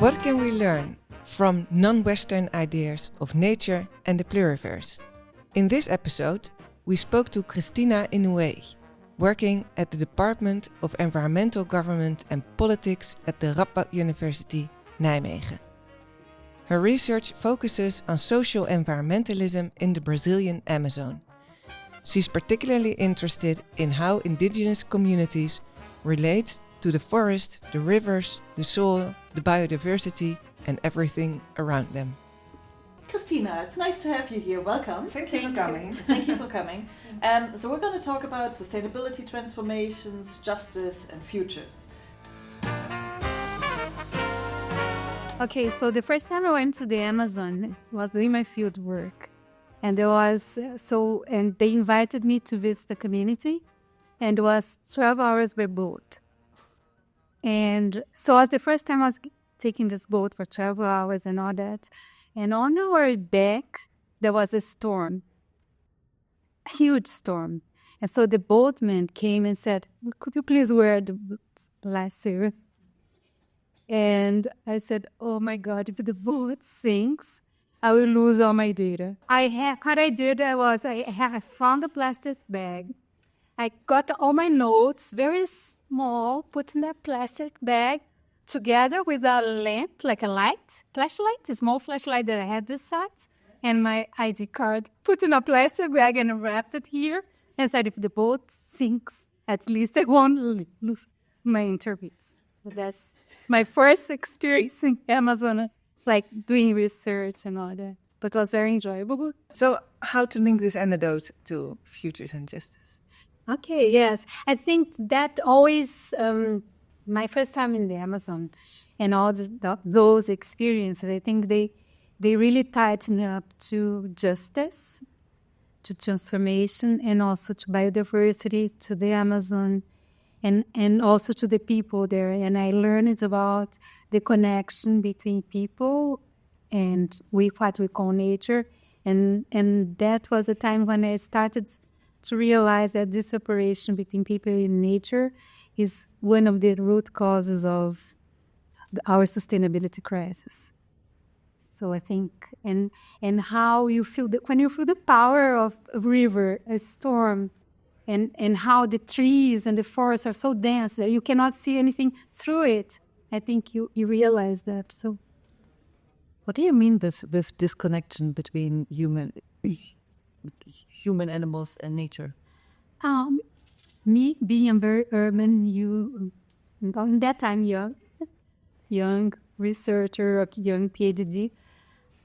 What can we learn from non-Western ideas of nature and the pluriverse? In this episode, we spoke to Cristina Inoue, working at the Department of Environmental Government and Politics at the Radboud University, Nijmegen. Her research focuses on social environmentalism in the Brazilian Amazon. She's particularly interested in how indigenous communities relate to the forest, the rivers, the soil, the biodiversity, and everything around them. Cristina, it's nice to have you here. Welcome. Thank you for coming. Thank you for coming. So we're going to talk about sustainability transformations, justice, and futures. Okay, so the first time I went to the Amazon was doing my field work. And and they invited me to visit the community, and it was 12 hours by boat. And so it was the first time I was taking this boat for 12 hours and all that. And on our way back, there was a storm, a huge storm. And so the boatman came and said, "Could you please wear the lasso?" And I said, "Oh my God, if the boat sinks, I will lose all my data." What I did was I found a plastic bag. I got all my notes, very small, put in that plastic bag together with a lamp, like a flashlight, a small flashlight that I had this size, and my ID card, put in a plastic bag and wrapped it here, and said if the boat sinks, at least I won't lose my interviews. So that's my first experience in Amazon, like doing research and all that. But it was very enjoyable. So how to link this anecdote to futures and justice? Okay, yes. I think that always, my first time in the Amazon and all those experiences, I think they really tighten up to justice, to transformation, and also to biodiversity, to the Amazon, and also to the people there. And I learned about the connection between people and what we call nature. And that was a time when I started to realize that this separation between people and nature is one of the root causes of our sustainability crisis. So I think, and how you feel, when you feel the power of a river, a storm, and how the trees and the forests are so dense that you cannot see anything through it, I think you realize that. So, what do you mean with disconnection between human, animals, and nature? Me being very urban, in that time young researcher, a young PhD,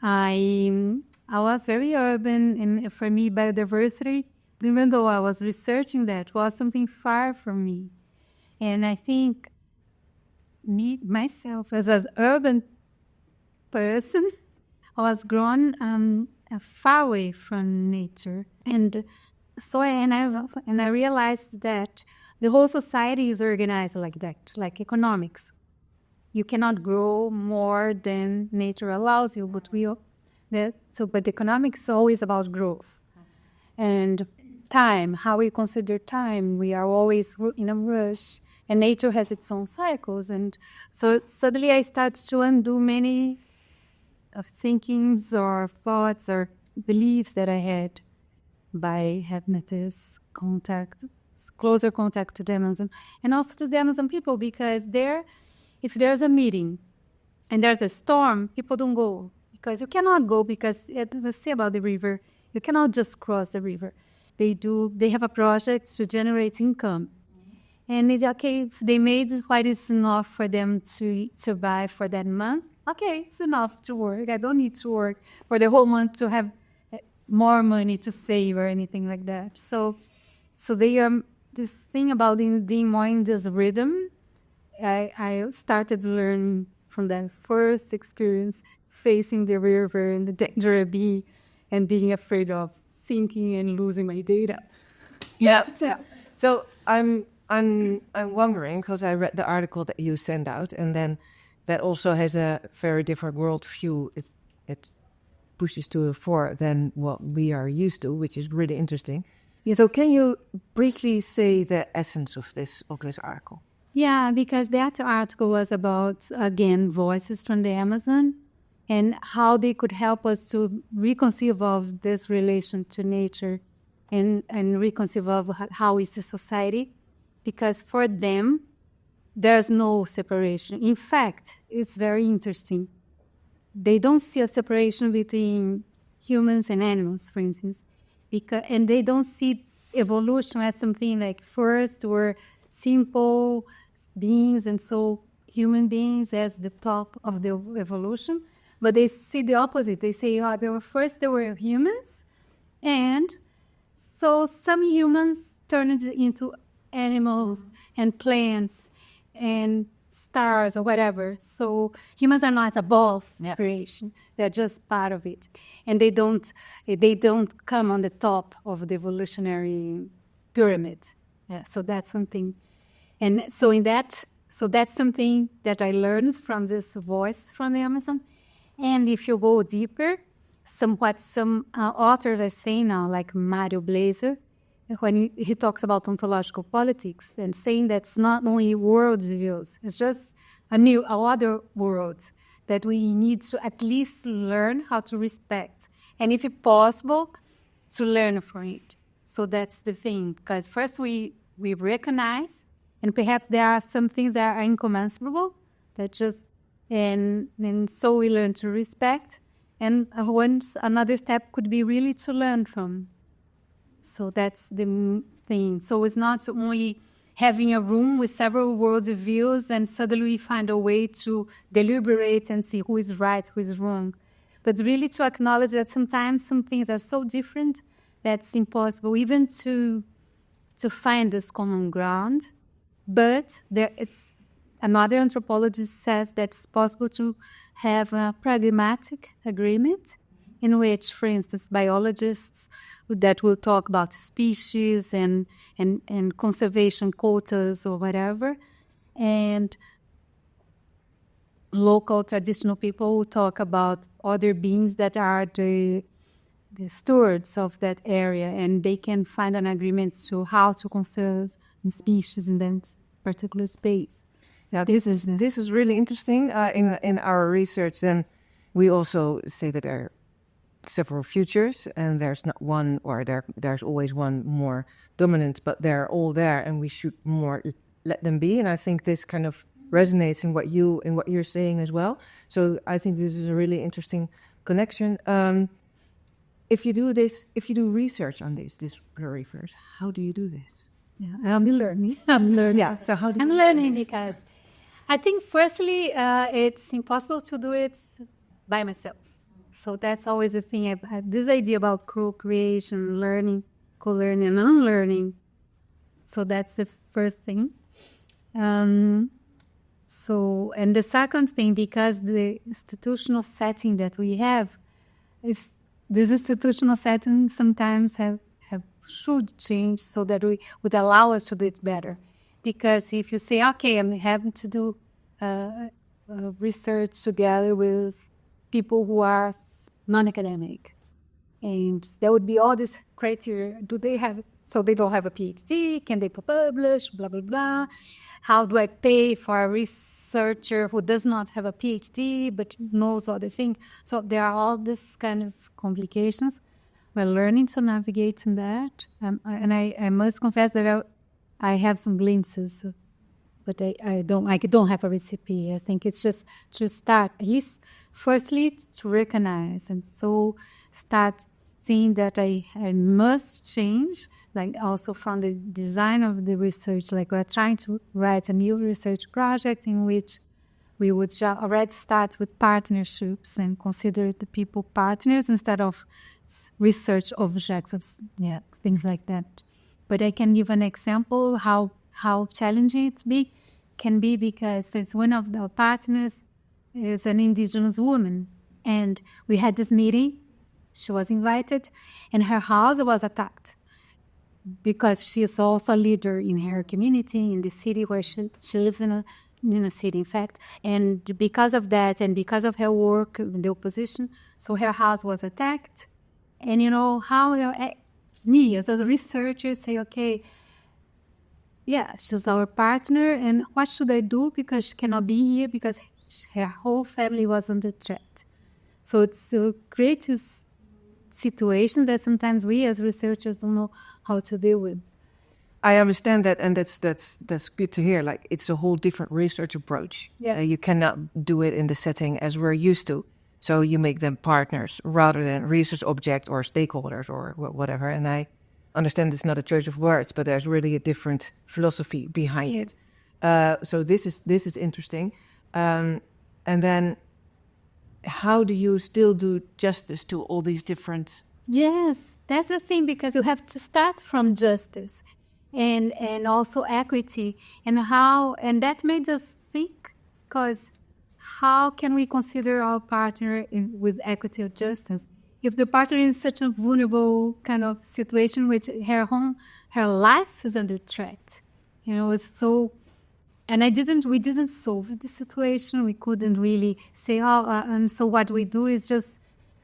I was very urban, and for me, biodiversity, even though I was researching that, was something far from me. And I think myself, as an urban person, I was grown far away from nature. And so I realized that the whole society is organized like that, like economics. You cannot grow more than nature allows you, but economics is always about growth. And time, how we consider time, we are always in a rush, and nature has its own cycles. And so suddenly I started to undo many thinkings or thoughts or beliefs that I had by having this closer contact to the Amazon, and also to the Amazon people, because if there's a meeting and there's a storm, people don't go, because you cannot go, because let's say about the river, you cannot just cross the river. They have a project to generate income. And if they made what is enough for them to survive for that month, okay, it's enough to work. I don't need to work for the whole month to have more money to save or anything like that. So they this thing about being more in this rhythm, I started to learn from that first experience, facing the river and the danger of being afraid of sinking and losing my data. Yeah. So I'm wondering, because I read the article that you sent out, and then that also has a very different worldview. It pushes to a fore than what we are used to, which is really interesting. Yeah, so can you briefly say the essence of this article? Yeah, because that article was about, again, voices from the Amazon and how they could help us to reconceive of this relation to nature and reconceive of how is the society. Because for them, there's no separation. In fact, it's very interesting. They don't see a separation between humans and animals, for instance, and they don't see evolution as something like first we're simple beings, and so human beings as the top of the evolution. But they see the opposite. They say, there were humans, and so some humans turned into animals and plants and stars or whatever. So humans are not above creation; they're just part of it, and they don't come on the top of the evolutionary pyramid. Yeah. So that's something, and so that's something that I learned from this voice from the Amazon. And if you go deeper, some authors are saying now, like Mario Blazer, when he talks about ontological politics and saying that it's not only world views, it's just other world that we need to at least learn how to respect. And if possible, to learn from it. So that's the thing, because first we recognize, and perhaps there are some things that are incommensurable, that just, and so we learn to respect. And another step could be really to learn from. So that's the thing. So it's not only having a room with several worldviews and suddenly we find a way to deliberate and see who is right, who is wrong. But really to acknowledge that sometimes some things are so different that it's impossible even to find this common ground. But another anthropologist says that it's possible to have a pragmatic agreement in which, for instance, biologists that will talk about species and conservation quotas or whatever, and local traditional people will talk about other beings that are the stewards of that area, and they can find an agreement to how to conserve species in that particular space. Yeah, this is really interesting. In our research, then we also say that there are several futures, and there's not one, or there's always one more dominant, but they're all there, and we should more let them be. And I think this kind of resonates in what you're saying as well. So I think this is a really interesting connection. If you do research on this pluriverse, how do you do this? Yeah, I'm learning. Yeah, so how do I'm learning because I think firstly it's impossible to do it by myself. So that's always the thing. I have this idea about co-creation, learning, co-learning, and unlearning. So that's the first thing. So, and the second thing, because the institutional setting that we have, is this institutional setting sometimes should change so that we would allow us to do it better. Because if you say, okay, I'm having to do research together with people who are non-academic, and there would be all this criteria. Do they have, so they don't have a PhD, can they publish, blah, blah, blah. How do I pay for a researcher who does not have a PhD but knows other things? So there are all this kind of complications. We're learning to navigate in that. And I must confess that I have some glimpses, but I don't have a recipe. I think it's just to start, at least firstly, to recognize, and so start seeing that I must change, like also from the design of the research. Like we're trying to write a new research project in which we would already start with partnerships and consider the people partners instead of research objects, things like that. But I can give an example how challenging it can be because one of the partners is an indigenous woman, and we had this meeting. She was invited, and her house was attacked because she is also a leader in her community, in the city where she lives in a city, in fact. And because of that, and because of her work in the opposition, so her house was attacked. And how me as a researcher say, okay, she's our partner, and what should I do because she cannot be here because her whole family was under threat. So it's a create this situation that sometimes we as researchers don't know how to deal with. I understand that, and that's good to hear. Like, it's a whole different research approach. Yeah. You cannot do it in the setting as we're used to. So you make them partners rather than research object or stakeholders or whatever. And I understand it's not a choice of words, but there's really a different philosophy behind it. So this is interesting. And then, how do you still do justice to all these different? Yes, that's the thing, because you have to start from justice and also equity, and that made us think, because how can we consider our partner with equity or justice if the partner is in such a vulnerable kind of situation, which her life is under threat? It's so. And we didn't solve the situation. We couldn't really say, so what we do is just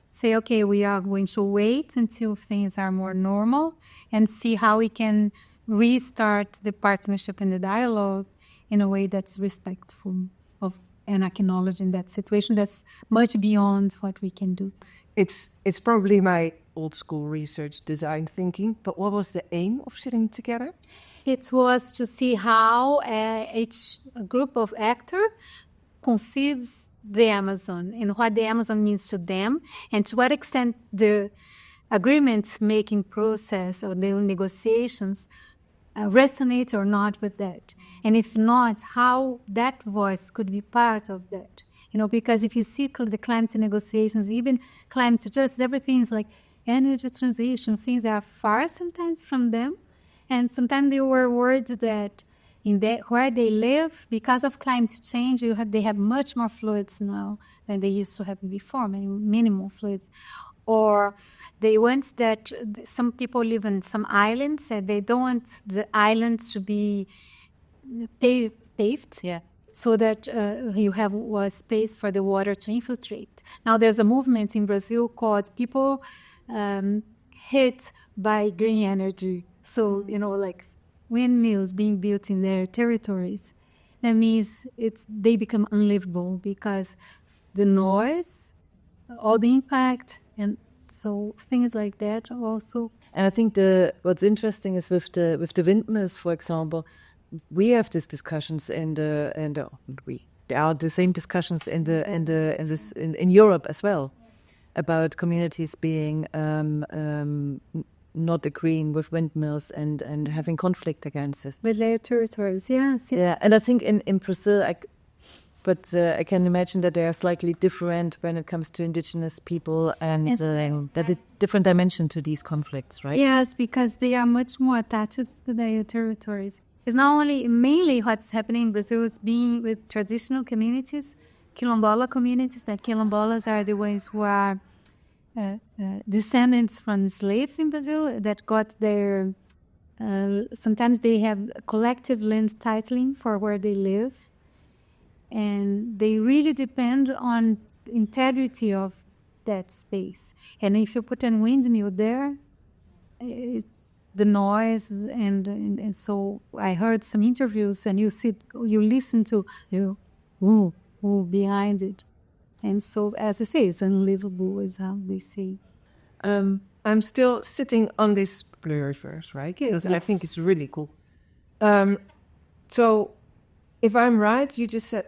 say, okay, we are going to wait until things are more normal and see how we can restart the partnership and the dialogue in a way that's respectful of and acknowledging that situation that's much beyond what we can do. It's probably my old school research design thinking, but what was the aim of sitting together? It was to see how each group of actors conceives the Amazon and what the Amazon means to them, and to what extent the agreement-making process or the negotiations resonate or not with that. And if not, how that voice could be part of that. Because if you see the climate negotiations, even climate justice, everything is like energy transition, things that are far sometimes from them. And sometimes they were worried that where they live, because of climate change, they have much more fluids now than they used to have before, minimal fluids. Or they want that some people live in some islands, and they don't want the islands to be paved, so that you have space for the water to infiltrate. Now there's a movement in Brazil called People Hit by Green Energy. So, like windmills being built in their territories, that means they become unlivable because the noise, all the impact, and so things like that also. And I think what's interesting is with the windmills, for example, we have these discussions there are the same discussions in Europe as well, about communities being not agreeing with windmills and having conflict against it. With their territories, yes. Yeah, and I think in Brazil, I can imagine that they are slightly different when it comes to indigenous people, and that a different dimension to these conflicts, right? Yes, because they are much more attached to their territories. It's not only, mainly what's happening in Brazil is being with traditional communities, quilombola communities. That quilombolas are the ones who are descendants from slaves in Brazil that got their, sometimes they have collective land titling for where they live. And they really depend on integrity of that space. And if you put a windmill there, it's the noise. And so I heard some interviews, and you listen to, behind it. And so, as I say, it's unlivable, is how they say. I'm still sitting on this pluriverse, right? Yes. And I think it's really cool. So, if I'm right, you just said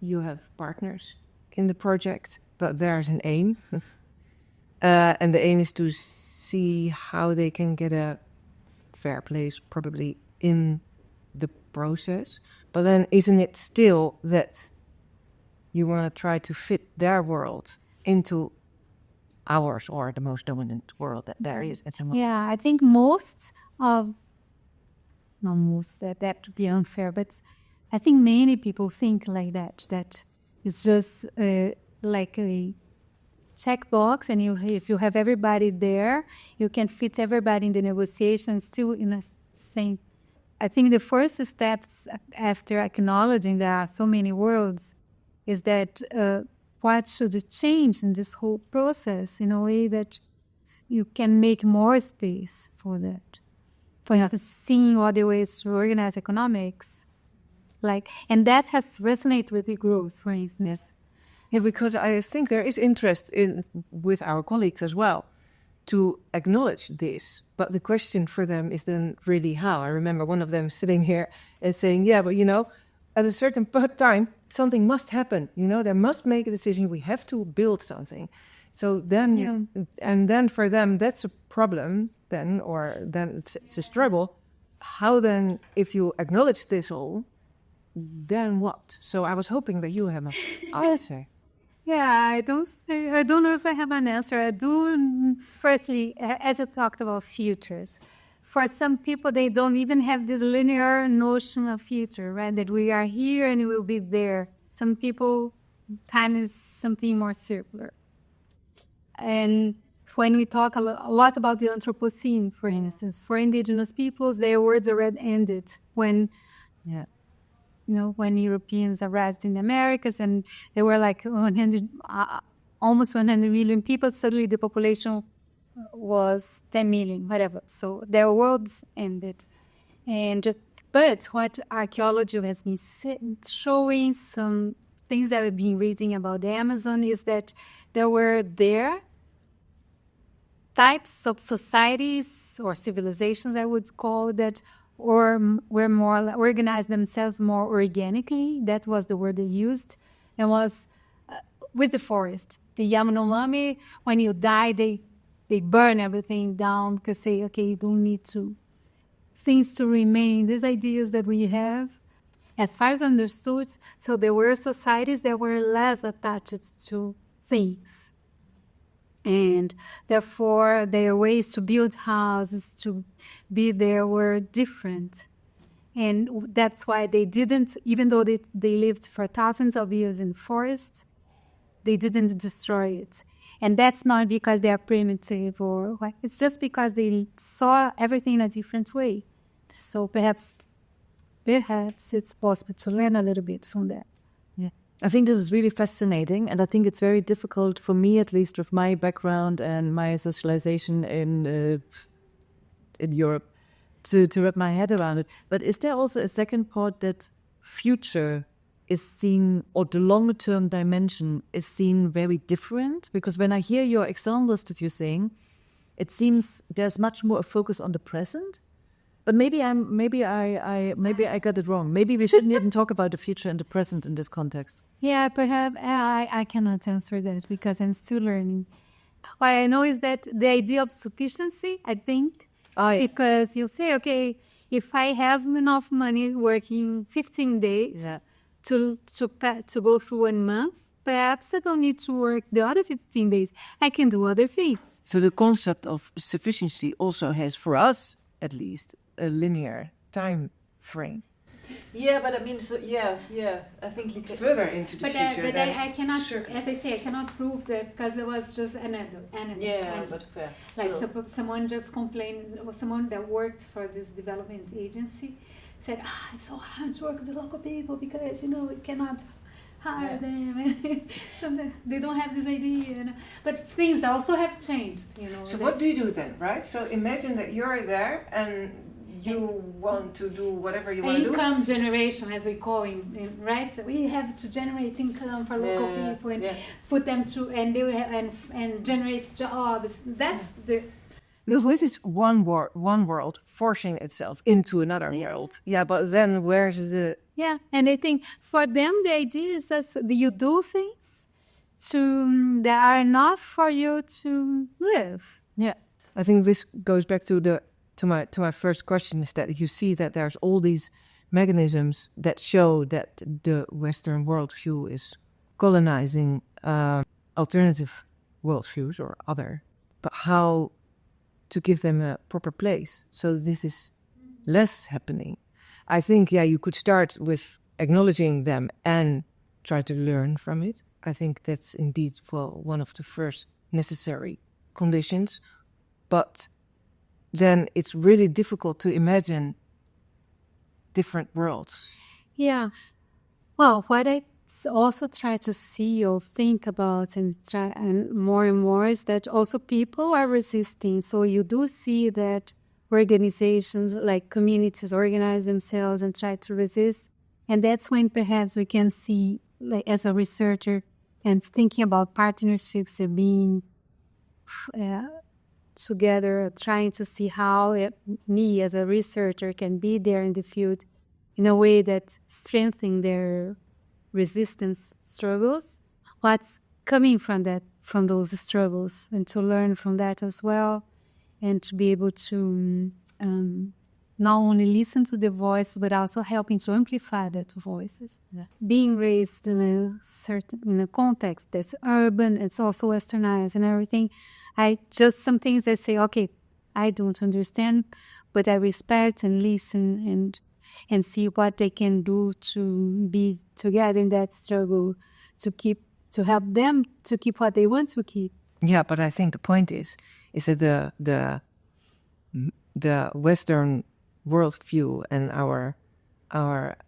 you have partners in the project, but there's an aim. And the aim is to see how they can get a fair place, probably in the process. But then isn't it still that you want to try to fit their world into ours, or the most dominant world that there is at the moment? Yeah, I think that would be unfair, but I think many people think like that it's just like a checkbox, and if you have everybody there, you can fit everybody in the negotiations still in the same. I think the first steps after acknowledging there are so many worlds is that what should change in this whole process in a way that you can make more space for that. for instance, seeing other ways to organize economics. And that has resonated with the growth, for instance. Yes. Yeah, because I think there is interest with our colleagues as well to acknowledge this. But the question for them is then really how. I remember one of them sitting here and saying, yeah, but at a certain time, something must happen. They must make a decision. We have to build something. So then, and then for them, that's a problem then, or then it's a struggle. How then, if you acknowledge this all, then what? So I was hoping that you have an answer. Yeah, I don't know if I have an answer. I do, firstly, as I talked about futures, for some people, they don't even have this linear notion of future, right? That we are here and we will be there. Some people, time is something more circular. And when we talk a lot about the Anthropocene, for instance, for indigenous peoples, their words already ended when Europeans arrived in the Americas, and there were like almost 100 million people. Suddenly the population was 10 million, whatever. So their worlds ended. But what archaeology has been showing, some things that we've been reading about the Amazon, is that there were types of societies or civilizations, I would call, that were more organized themselves more organically. That was the word they used, and was with the forest. The Yanomami, when you die, they burn everything down because say, okay, you don't need things to remain. These ideas that we have, as far as understood, so there were societies that were less attached to things. And therefore, their ways to build houses, to be there, were different. And that's why they didn't, even though they lived for thousands of years in forests, they didn't destroy it. And that's not because they are primitive or what. It's just because they saw everything in a different way. So perhaps it's possible to learn a little bit from that. Yeah, I think this is really fascinating, and I think it's very difficult for me, at least with my background and my socialization in Europe, to wrap my head around it. But is there also a second part that future is seen, or the longer term dimension is seen very different? Because when I hear your examples that you're saying, it seems there's much more a focus on the present. But maybe I got it wrong. Maybe we shouldn't even talk about the future and the present in this context. Yeah, perhaps I cannot answer that because I'm still learning. What I know is that the idea of sufficiency, I think, because you say, okay, if I have enough money working 15 days to go through 1 month, perhaps I don't need to work the other 15 days. I can do other things. So the concept of sufficiency also has, for us at least, a linear time frame. Yeah, but I mean, I think you can further into the future. But I cannot, as I say, I cannot prove that because it was just anecdote. But fair. Like someone just complained, or someone that worked for this development agency said, it's so hard to work with the local people because, we cannot hire them. Sometimes they don't have this idea. But things also have changed, So what do you do then, right? So imagine that you're there and you want to do whatever you want to do. Income generation, as we call it, right? So we have to generate income for local people and put them through, and they will and generate jobs. That's the. Because this is one world forcing itself into another world. Yeah, but then where's the... Yeah, and I think for them the idea is that you do things that are enough for you to live. Yeah, I think this goes back to my first question, is that you see that there's all these mechanisms that show that the Western worldview is colonizing alternative worldviews or other, but how to give them a proper place. So this is less happening. I think, you could start with acknowledging them and try to learn from it. I think that's indeed, one of the first necessary conditions. But then it's really difficult to imagine different worlds. Yeah. Well, what I also try to see or think about and more is that also people are resisting. So you do see that organizations, like communities, organize themselves and try to resist. And that's when perhaps we can see, like as a researcher, and thinking about partnerships and being together, trying to see how me as a researcher can be there in the field in a way that strengthens their resistance struggles. What's coming from those struggles, and to learn from that as well, and to be able to not only listen to the voices, but also helping to amplify that voices. Yeah. Being raised in a context that's urban, it's also westernized and everything. Some things I say, okay, I don't understand, but I respect and listen and see what they can do to be together in that struggle, to help them to keep what they want to keep. Yeah, but I think the point is that the Western worldview and our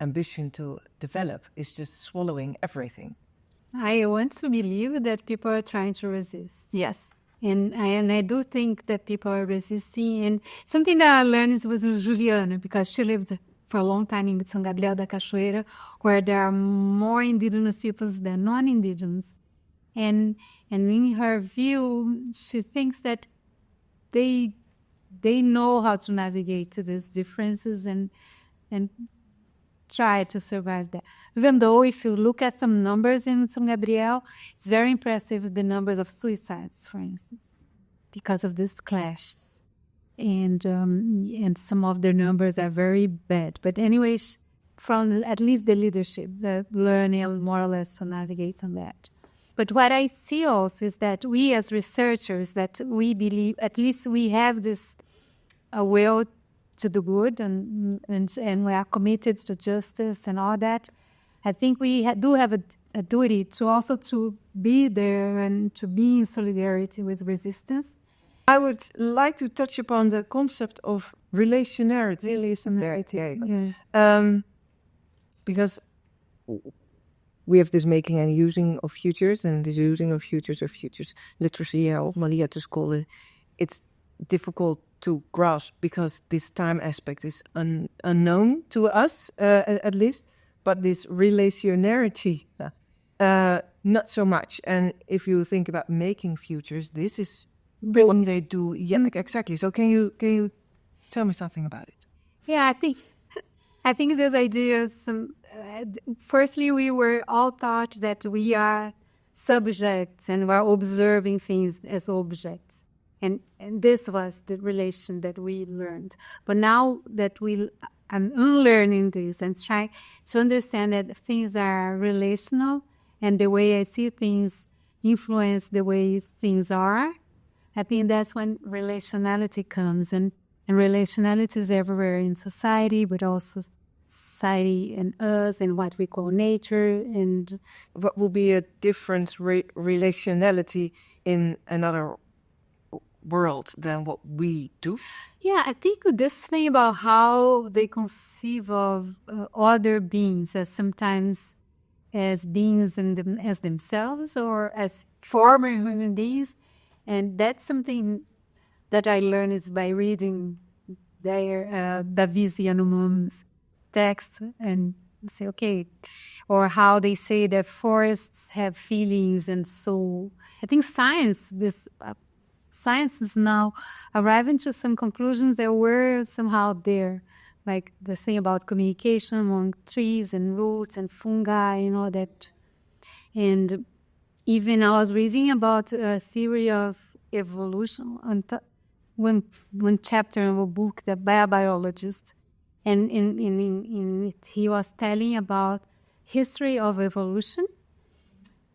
ambition to develop is just swallowing everything. I want to believe that people are trying to resist. Yes. And I do think that people are resisting. And something that I learned was with Juliana, because she lived for a long time in São Gabriel da Cachoeira, where there are more indigenous peoples than non-indigenous. And in her view, she thinks that they know how to navigate these differences and try to survive that. Even though if you look at some numbers in São Gabriel, it's very impressive, the numbers of suicides, for instance, because of these clashes. And some of their numbers are very bad. But anyways, from at least the leadership, the learning more or less to navigate on that. But what I see also is that we as researchers, that we believe, at least we have this will to do good and we are committed to justice and all that. I think we do have a duty to also to be there and to be in solidarity with resistance. I would like to touch upon the concept of relationality. Yeah. Because we have this making and using of futures, and this using of futures literacy, of Malia to call it, it's difficult to grasp because this time aspect is unknown to us, at least, but this relationality, not so much. And if you think about making futures, this is what they do. Yeah, exactly. So can you tell me something about it? Yeah, I think those ideas, firstly, we were all taught that we are subjects and we're observing things as objects. And this was the relation that we learned. But now that I'm unlearning this and trying to understand that things are relational and the way I see things influence the way things are, I think that's when relationality comes. And relationality is everywhere in society, but also society and us and what we call nature. And what will be a different relationality in another world than what we do? Yeah, I think this thing about how they conceive of other beings as sometimes as beings as themselves or as former human beings, and that's something that I learned is by reading their Davis Yanomam's text and say, okay, or how they say that forests have feelings and soul. I think science is now arriving to some conclusions that were somehow there, like the thing about communication among trees and roots and fungi and all that. And even I was reading about a theory of evolution, one chapter of a book that by a biologist, and in it he was telling about history of evolution.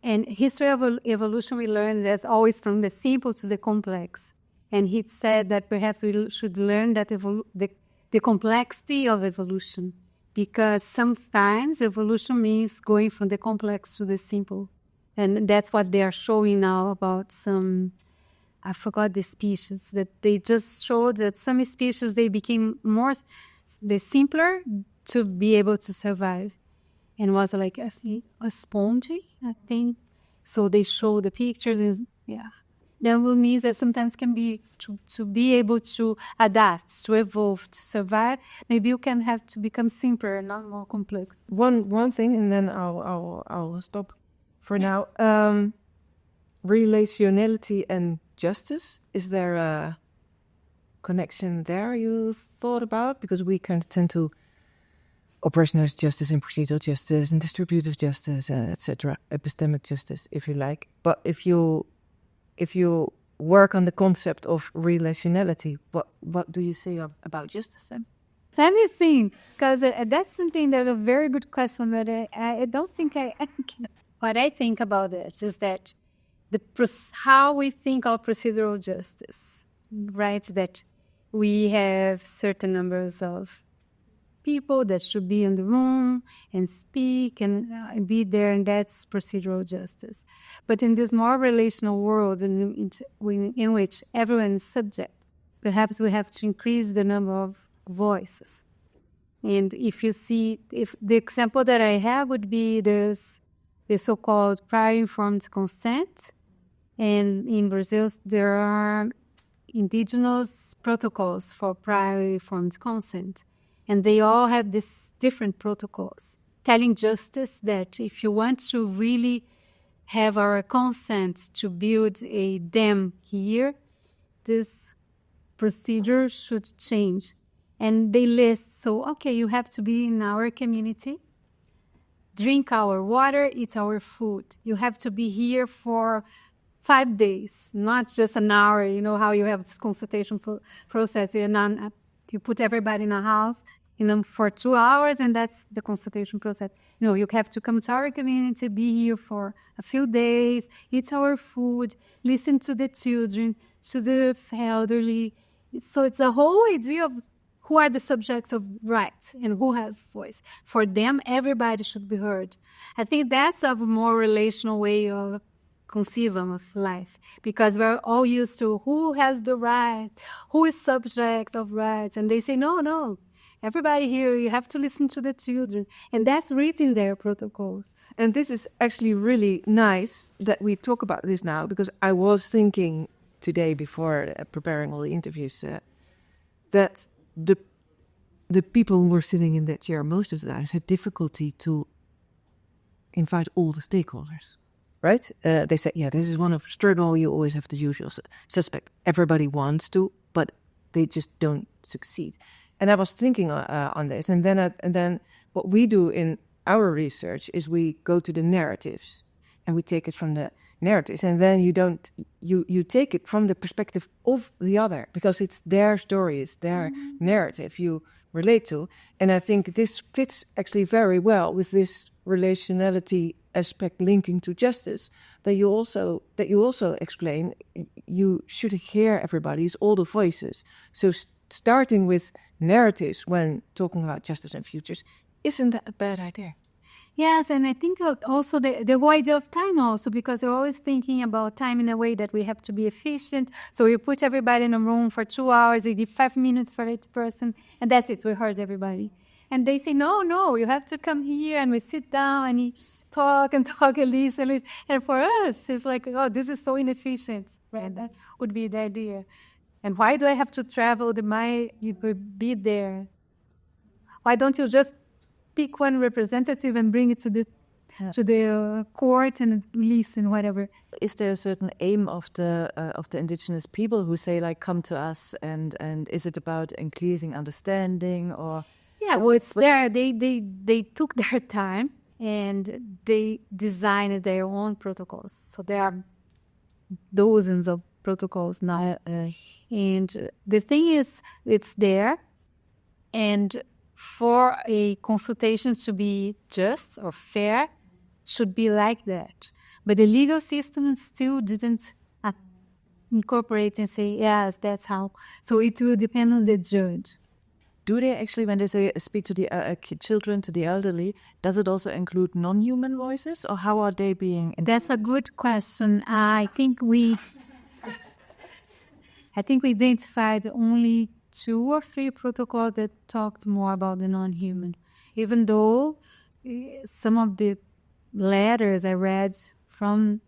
And history of evolution we learn that's always from the simple to the complex. And he said that perhaps we should learn that the complexity of evolution, because sometimes evolution means going from the complex to the simple. And that's what they are showing now about some, I forgot the species, that they just showed that some species, they became simpler to be able to survive. And was like a sponge, I think. So they show the pictures. And, yeah. that will mean that sometimes can be to be able to adapt, to evolve, to survive. Maybe you can have to become simpler, not more complex. One thing, and then I'll stop for now. Relationality and justice. Is there a connection there you thought about? Because we kind of tend to operationalize justice and procedural justice and distributive justice, etc., epistemic justice, if you like. But if you work on the concept of relationality, what do you say about justice then? Let me think, because that's something that's a very good question, but I don't think I can. What I think about it is that how we think of procedural justice, right? That we have certain numbers of people that should be in the room and speak and be there, and that's procedural justice. But in this more relational world in which everyone is subject, perhaps we have to increase the number of voices. And if the example that I have would be the so-called prior informed consent, and in Brazil there are indigenous protocols for prior informed consent. And they all have these different protocols telling justice that if you want to really have our consent to build a dam here, this procedure should change. And they list, so, okay, you have to be in our community, drink our water, eat our food. You have to be here for 5 days, not just an hour. You know how you have this consultation process. You put everybody in a house for 2 hours, and that's the consultation process. No, you have to come to our community, be here for a few days, eat our food, listen to the children, to the elderly. So it's a whole idea of who are the subjects of rights and who has voice. For them, everybody should be heard. I think that's a more relational way of conceiving of life, because we're all used to who has the rights, who is subject of rights, and they say, no, everybody here, you have to listen to the children. And that's written in their protocols. And this is actually really nice that we talk about this now, because I was thinking today before preparing all the interviews that the people who were sitting in that chair most of the time had difficulty to invite all the stakeholders. Right? They said, this is one of struggle. You always have the usual suspect. Everybody wants to, but they just don't succeed. And I was thinking on this, and then what we do in our research is we go to the narratives, and we take it from the narratives, and then you take it from the perspective of the other, because it's their story, it's their narrative you relate to. And I think this fits actually very well with this relationality aspect linking to justice that you also explain. You should hear everybody's, all the voices. So starting with narratives when talking about justice and futures, isn't that a bad idea? Yes, and I think also the whole idea of time also, because we're always thinking about time in a way that we have to be efficient. So we put everybody in a room for 2 hours, we give 5 minutes for each person, and that's it, we heard everybody. And they say, no, you have to come here, and we sit down and talk and listen. And for us, it's like, this is so inefficient, right? That would be the idea. And why do I have to travel you could be there? Why don't you just pick one representative and bring it to the court and listen, whatever? Is there a certain aim of the indigenous people who say, like, come to us, and is it about increasing understanding or? Yeah, well, it's there. They took their time and they designed their own protocols. So there are dozens of protocols now. And the thing is, it's there. And for a consultation to be just or fair, should be like that. But the legal system still didn't incorporate and say, yes, that's how. So it will depend on the judge. Do they actually, when they say speak to the children, to the elderly, does it also include non-human voices, or how are they being? That's a good question. I think we identified only 2 or 3 protocols that talked more about the non-human, even though some of the letters I read from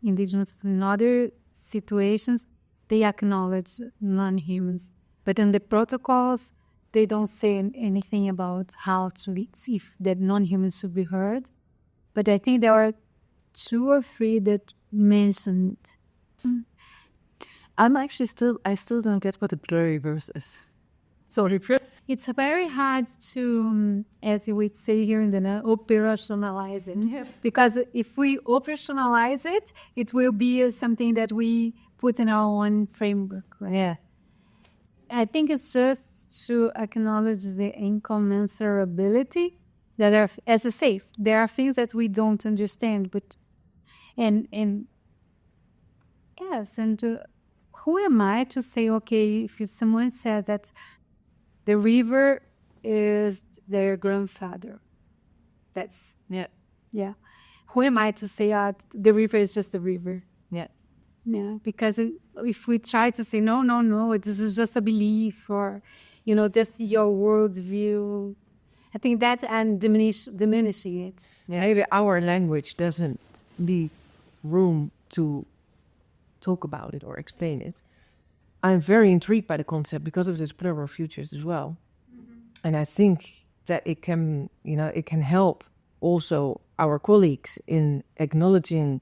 indigenous and other situations, they acknowledge non-humans. But in the protocols, they don't say anything about how to see if that non-humans should be heard. But I think there are 2 or 3 that mentioned it. I still don't get what the pluriverse is. Sorry. It's very hard to, as we say here in the operationalize it. Because if we operationalize it, it will be something that we put in our own framework. Right? Yeah. I think it's just to acknowledge the incommensurability that are, as I say, there are things that we don't understand, but and yes, and who am I to say, okay, if someone says that the river is their grandfather, that's yeah. Who am I to say the river is just the river? Yeah, because if we try to say, no, this is just a belief or, just your worldview, I think that's diminishing it. Yeah. Maybe our language doesn't leave room to talk about it or explain it. I'm very intrigued by the concept because of this plural futures as well. Mm-hmm. And I think that it can help also our colleagues in acknowledging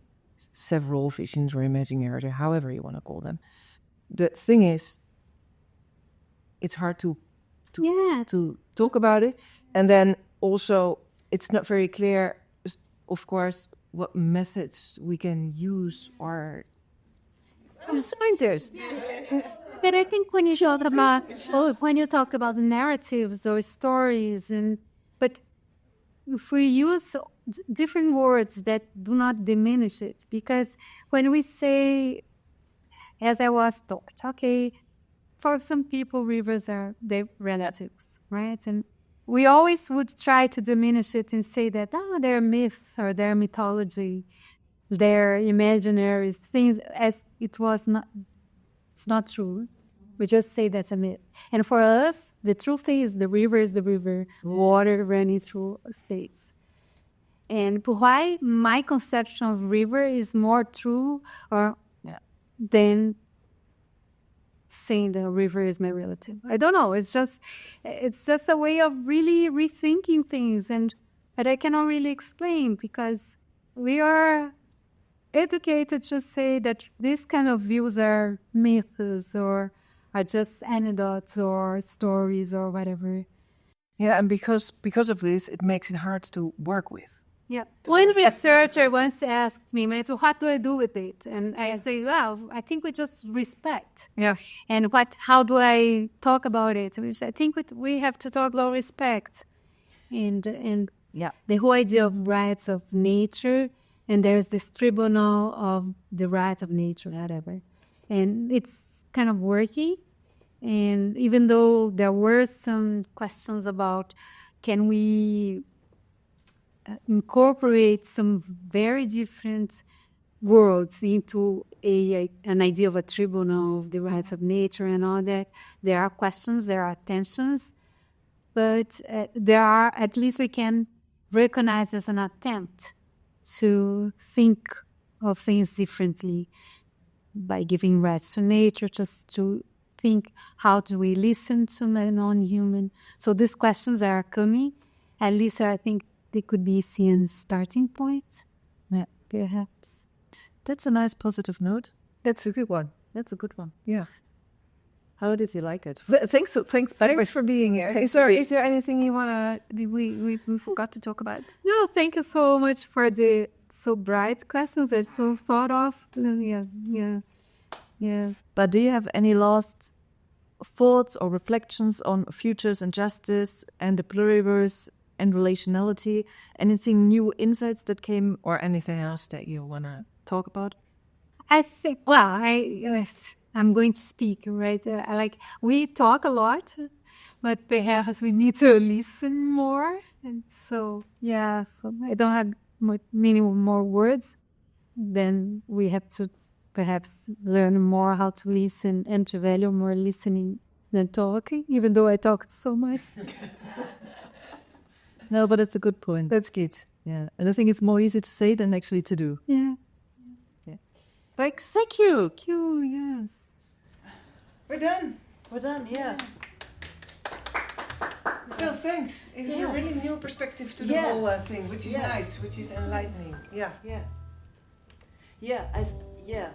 several visions or imaginaries or however you want to call them. The thing is, it's hard to talk about it. And then also, it's not very clear, of course, what methods we can use or scientists. But I think when you talk about narratives or stories, but if we use different words that do not diminish it, because when we say, as I was taught, okay, for some people rivers are their relatives, right? And we always would try to diminish it and say that they're myth or their mythology, their imaginary things, as it was not. It's not true. We just say that's a myth. And for us, the truth is the river, water running through states. And why my conception of river is more true than saying the river is my relative. I don't know. It's just a way of really rethinking things, but I cannot really explain because we are educated to say that these kind of views are myths or are just anecdotes or stories or whatever. Yeah, and because of this, it makes it hard to work with. Yeah. One researcher once asked me, what do I do with it? And I say, well, I think we just respect. Yeah. And how do I talk about it? Which I think we have to talk about respect. And the whole idea of rights of nature, and there's this tribunal of the rights of nature, whatever. And it's kind of working. And even though there were some questions about can we incorporate some very different worlds into an idea of a tribunal of the rights of nature and all that, there are questions, there are tensions, but at least we can recognize as an attempt to think of things differently by giving rights to nature, just to think how do we listen to the non-human. So these questions are coming. At least I think they could be seen starting points. Yeah, perhaps. That's a nice positive note. That's a good one. That's a good one. Yeah. How did you like it? Thanks for being here. Sorry, is there anything you wanna? We forgot to talk about? No, thank you so much for the so bright questions. They're so thought of. Yeah. But do you have any last thoughts or reflections on futures and justice and the pluriverse and relationality? Anything new insights that came, or anything else that you wanna talk about? I think. Well, I'm going to speak, right? We talk a lot, but perhaps we need to listen more. And so I don't have many more words. Then we have to perhaps learn more how to listen and to value more listening than talking, even though I talked so much. No, but it's a good point. That's good. Yeah, and I think it's more easy to say than actually to do. Yeah. Thank you. Yes. We're done. We're done, yeah. So thanks. It's a really new perspective to the Yeah. whole thing, which is Yeah. nice, which is enlightening. Yeah. Yeah. Yeah.